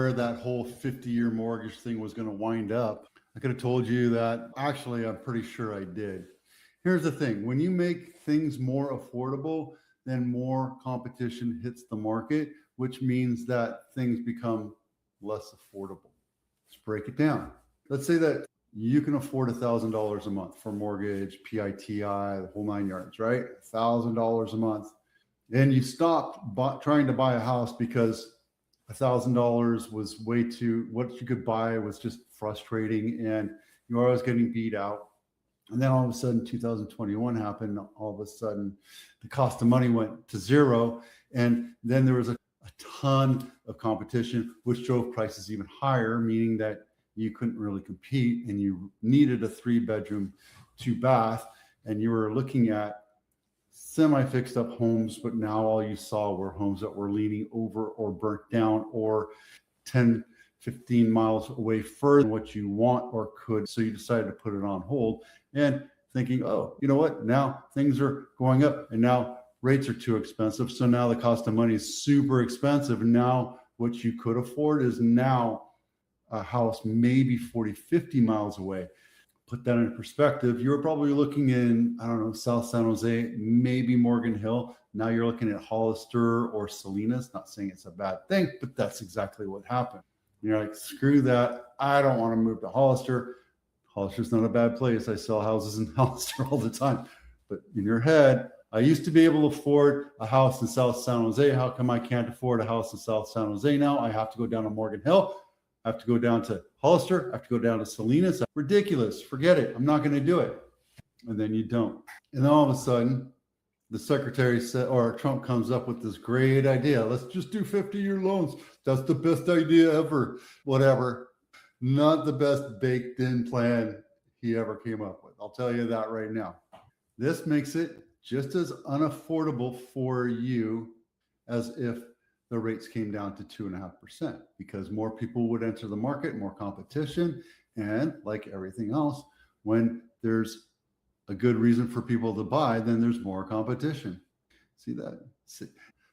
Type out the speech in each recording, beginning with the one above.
where that whole 50-year mortgage thing was going to wind up. I could have told you that. Actually, I'm pretty sure I did. Here's the thing. When you make things more affordable, then more competition hits the market, which means that things become less affordable. Let's break it down. Let's say that you can afford $1,000 a month for mortgage, PITI, the whole 9 yards, right? $1,000 a month. And you stopped trying to buy a house because $1,000 was way too, what you could buy was just frustrating and you were always getting beat out. And then all of a sudden 2021 happened. All of a sudden the cost of money went to zero. And then there was a ton of competition, which drove prices even higher, meaning that you couldn't really compete and you needed a 3-bedroom, 2-bath, and you were looking at semi-fixed up homes, but now all you saw were homes that were leaning over or burnt down or 10, 15 miles away further than what you want or could. So you decided to put it on hold and thinking, oh, you know what? Now things are going up and now rates are too expensive. So now the cost of money is super expensive. And now what you could afford is now a house maybe 40, 50 miles away. Put that in perspective. You were probably looking in, I don't know, South San Jose, maybe Morgan Hill. Now you're looking at Hollister or Salinas. Not saying it's a bad thing, but that's exactly what happened. You're like, screw that. I don't want to move to Hollister. Hollister's not a bad place. I sell houses in Hollister all the time. But in your head, I used to be able to afford a house in South San Jose. How come I can't afford a house in South San Jose now? I have to go down to Morgan Hill. I have to go down to Hollister. I have to go down to Salinas. Ridiculous. Forget it. I'm not going to do it. And then you don't. And then all of a sudden, the secretary said, or Trump comes up with this great idea. Let's just do 50-year loans. That's the best idea ever. Whatever. Not the best baked in plan he ever came up with. I'll tell you that right now. This makes it just as unaffordable for you as if the rates came down to 2.5%, because more people would enter the market, more competition. And like everything else, when there's a good reason for people to buy, then there's more competition. See that?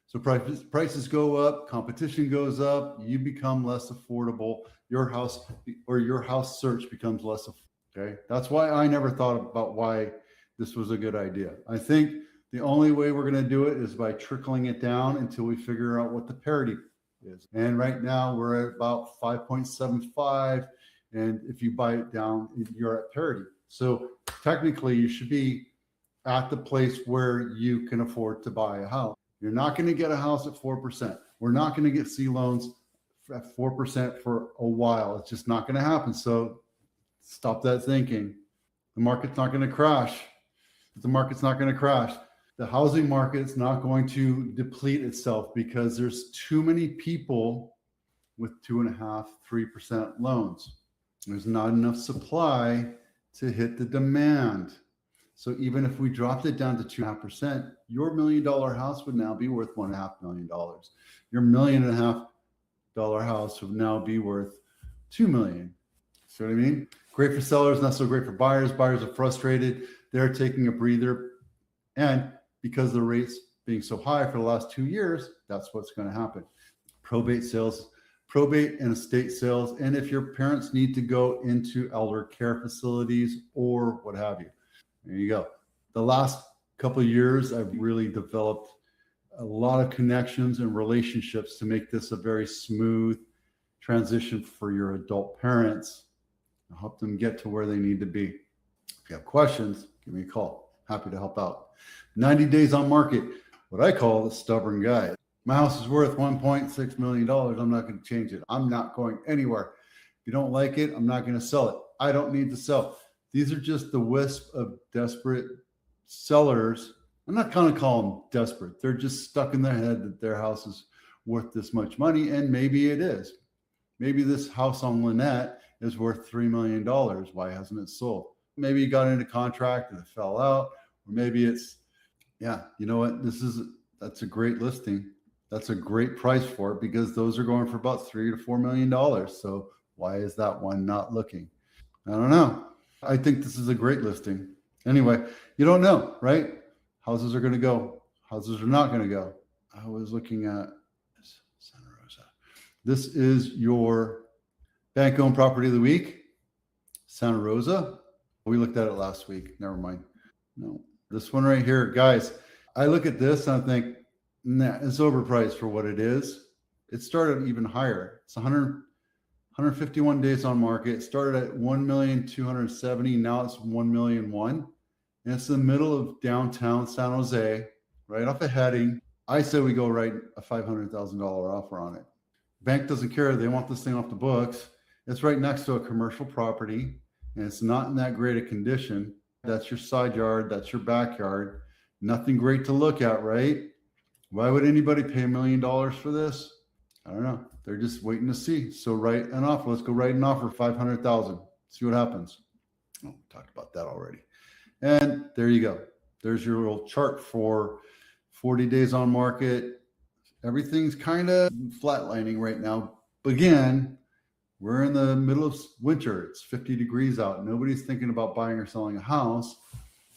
So prices go up, competition goes up, you become less affordable. Your house or your house search becomes less affordable. Okay. That's why I never thought about why this was a good idea. I think the only way we're going to do it is by trickling it down until we figure out what the parity is. And right now we're at about 5.75. And if you buy it down, you're at parity. So technically you should be at the place where you can afford to buy a house. You're not going to get a house at 4%. We're not going to get C loans at 4% for a while. It's just not going to happen. So stop that thinking. The market's not going to crash. The market's not going to crash. The housing market's not going to deplete itself because there's too many people with 2.5%, 3% loans. There's not enough supply to hit the demand. So even if we dropped it down to 2.5%, your $1 million house would now be worth $1.5 million. Your $1.5 million house would now be worth $2 million. See what I mean? Great for sellers, not so great for buyers. Buyers are frustrated. They're taking a breather. And because the rates being so high for the last 2 years, that's what's going to happen. Probate sales, probate and estate sales. And if your parents need to go into elder care facilities or what have you. There you go. The last couple of years, I've really developed a lot of connections and relationships to make this a very smooth transition for your adult parents. I help them get to where they need to be. If you have questions, give me a call. Happy to help out. 90 days on market, what I call the stubborn guy. My house is worth $1.6 million. I'm not going to change it. I'm not going anywhere. If you don't like it, I'm not going to sell it. I don't need to sell. These are just the wisp of desperate sellers. I'm not going to call them desperate. They're just stuck in their head that their house is worth this much money, and maybe it is. Maybe this house on Lynette is worth $3 million. Why hasn't it sold? Maybe you got into contract and it fell out, or maybe it's, yeah, you know what? That's a great listing. That's a great price for it because those are going for about $3 to $4 million. So why is that one not looking? I don't know. I think this is a great listing. Anyway, you don't know, right? Houses are going to go. Houses are not going to go. I was looking at Santa Rosa. This is your bank-owned property of the week, Santa Rosa. We looked at it last week. Never mind. No, this one right here, guys. I look at this and I think, nah, it's overpriced for what it is. It started even higher. It's 151 days on market. It started at 1,270,000. Now it's 1,000,001. And it's in the middle of downtown San Jose, right off a heading. I say we go write a $500,000 offer on it. Bank doesn't care. They want this thing off the books. It's right next to a commercial property, and it's not in that great a condition. That's your side yard. That's your backyard. Nothing great to look at, right? Why would anybody pay $1 million for this? I don't know. They're just waiting to see. So write an offer. Let's go write an offer, 500,000. See what happens. Oh, we talked about that already. And there you go. There's your little chart for 40 days on market. Everything's kind of flatlining right now. But again, we're in the middle of winter. It's 50 degrees out. Nobody's thinking about buying or selling a house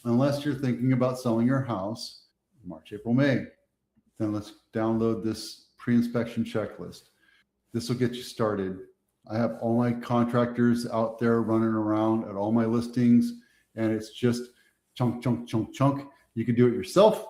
unless you're thinking about selling your house in March, April, May. Then let's download this pre-inspection checklist. This will get you started. I have all my contractors out there running around at all my listings, and it's just chunk, chunk, chunk, chunk. You can do it yourself.